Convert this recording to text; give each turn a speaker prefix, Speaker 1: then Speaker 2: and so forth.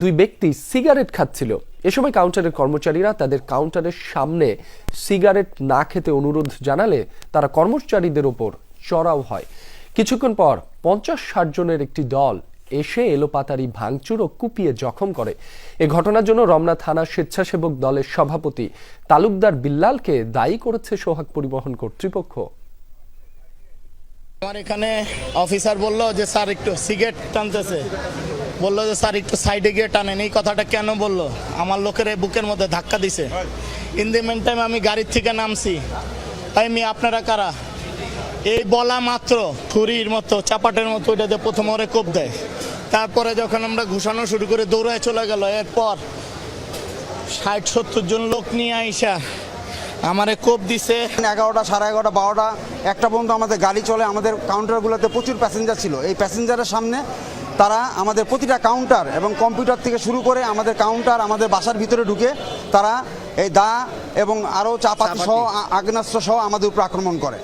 Speaker 1: দুই ব্যক্তি সিগারেট খাচ্ছিল। এ সময় কাউন্টারের কর্মচারীরা তাদের কাউন্টারের সামনে সিগারেট না খেতে অনুরোধ জানালে তারা কর্মচারীদের ওপর চড়াও হয়। কিছুক্ষণ পর 50-60 জনের একটি দল এসে এলোপাতাড়ি ভাঙচুর ও কুপিয়ে জখম করে। এ ঘটনার জন্য রমনা থানা স্বেচ্ছাসেবক দলের সভাপতি তালুকদার বিল্লালকে দায়ী করেছে সোহাগ পরিবহন কর্তৃপক্ষ।
Speaker 2: আমার এখানে অফিসার বলল যে স্যার একটু সিগারেট টানতেছে, বললো যে স্যার একটু সাইডে গিয়ে টানেন। এই কথাটা কেন বললো? আমার লোকের বুকের মধ্যে ধাক্কা দিছে। ইন দি মেন টাইম আমি গাড়ির থেকে নামছি। তাই আপনারা কারা? এই বলা মাত্র ছুরির মতো চাপাটের মতো ওইটাতে প্রথম ওরে কোপ দেয়। তারপরে যখন আমরা ঘুষানো শুরু করে দৌড়ায় চলে গেল। এরপর 60-70 জন লোক নিয়ে আইসা আমারে কোপ দিছে।
Speaker 3: 11টা, 11:30, 12টা, 1টা পর্যন্ত আমাদের গাড়ি চলে। আমাদের কাউন্টারগুলোতে প্রচুর প্যাসেঞ্জার ছিল। এই প্যাসেঞ্জারের সামনে তারা আমাদের প্রতিটা কাউন্টার এবং কম্পিউটার থেকে শুরু করে আমাদের কাউন্টার, আমাদের বাসার ভিতরে ঢুকে তারা এই দা এবং আরও চাপাতি সহ, আগ্নেয়াস্ত্র সহ আমাদের উপর আক্রমণ করে।